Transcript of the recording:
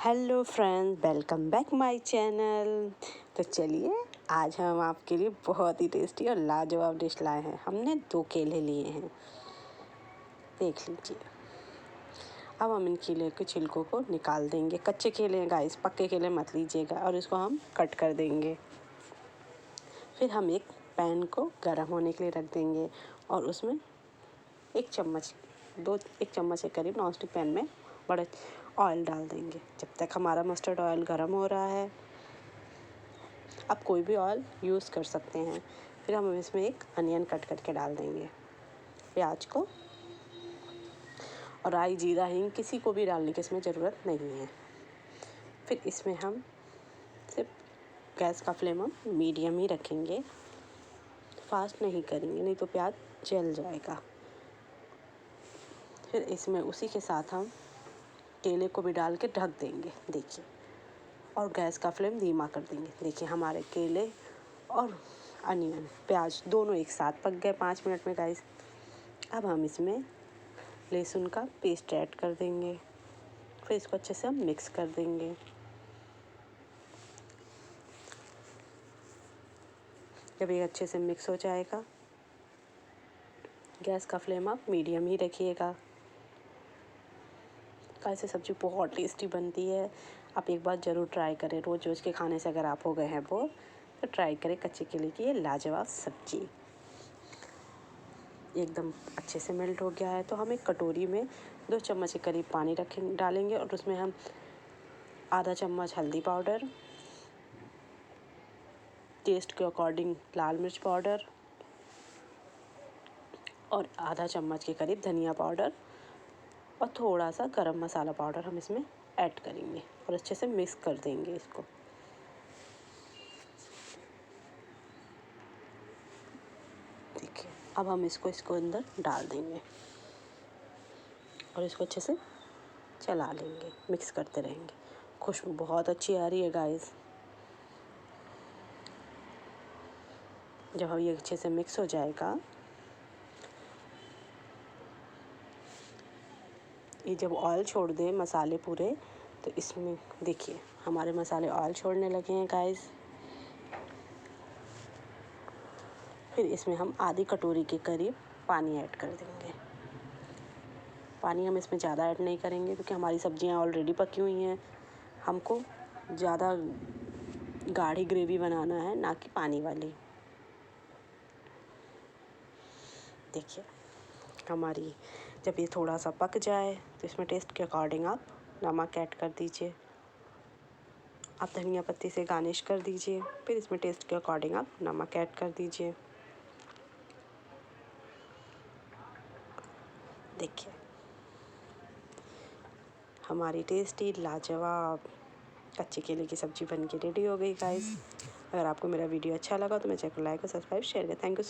Hello friends, welcome back my channel. तो चलिए आज हम आपके लिए बहुत ही टेस्टी और लाजवाब डिश लाए हैं। हमने 2 केले लिए हैं, देख लीजिए। अब हम इन केले के छिलकों को निकाल देंगे। कच्चे केले हैं गाइस, पक्के केले मत लीजिएगा। और इसको हम कट कर देंगे। फिर हम एक पैन को गर्म होने के लिए रख देंगे और उसमें 1 चम्मच के करीब नॉनस्टिक पैन में बड़े ऑयल डाल देंगे। जब तक हमारा मस्टर्ड ऑयल गर्म हो रहा है, आप कोई भी ऑयल यूज़ कर सकते हैं। फिर हम इसमें एक अनियन कट करके डाल देंगे, प्याज को। और राई, जीरा, हींग किसी को भी डालने की इसमें ज़रूरत नहीं है। फिर इसमें हम सिर्फ गैस का फ्लेम हम मीडियम ही रखेंगे, फास्ट नहीं करेंगे, नहीं तो प्याज जल जाएगा। फिर इसमें उसी के साथ हम केले को भी डाल के ढक देंगे, देखिए। और गैस का फ्लेम धीमा कर देंगे। देखिए हमारे केले और अनियन, प्याज दोनों एक साथ पक गए 5 मिनट में गाइस। अब हम इसमें लहसुन का पेस्ट ऐड कर देंगे। फिर इसको अच्छे से हम मिक्स कर देंगे। जब ये अच्छे से मिक्स हो जाएगा, गैस का फ्लेम आप मीडियम ही रखिएगा। कैसे सब्ज़ी बहुत टेस्टी बनती है, आप एक बार ज़रूर ट्राई करें। रोज़ रोज़ के खाने से अगर आप हो गए हैं बोर, तो ट्राई करें कच्चे केले की ये लाजवाब सब्ज़ी। एकदम अच्छे से मेल्ट हो गया है, तो हम एक कटोरी में 2 चम्मच के करीब पानी डालेंगे और उसमें हम आधा चम्मच हल्दी पाउडर, टेस्ट के अकॉर्डिंग लाल मिर्च पाउडर और आधा चम्मच के करीब धनिया पाउडर और थोड़ा सा गरम मसाला पाउडर हम इसमें ऐड करेंगे और अच्छे से मिक्स कर देंगे इसको। देखिए अब हम इसको अंदर डाल देंगे और इसको अच्छे से चला लेंगे, मिक्स करते रहेंगे। खुशबू बहुत अच्छी आ रही है गाइस। जब ये अच्छे से मिक्स हो जाएगा, ये जब ऑयल छोड़ दे मसाले पूरे, तो इसमें देखिए हमारे मसाले ऑयल छोड़ने लगे हैं गाइस। फिर इसमें हम आधी कटोरी के करीब पानी ऐड कर देंगे। पानी हम इसमें ज़्यादा ऐड नहीं करेंगे क्योंकि हमारी सब्जियां ऑलरेडी पकी हुई हैं। हमको ज़्यादा गाढ़ी ग्रेवी बनाना है, ना कि पानी वाली। देखिए हमारी जब ये थोड़ा सा पक जाए, तो इसमें टेस्ट के अकॉर्डिंग आप नमक ऐड कर दीजिए। आप धनिया पत्ती से गार्निश कर दीजिए। फिर इसमें टेस्ट के अकॉर्डिंग आप नमक ऐड कर दीजिए। देखिए हमारी टेस्टी लाजवाब कच्चे केले की सब्ज़ी बन के रेडी हो गई गाइस। अगर आपको मेरा वीडियो अच्छा लगा तो मेरे चैनल को लाइक और सब्सक्राइब शेयर करें। Thank you so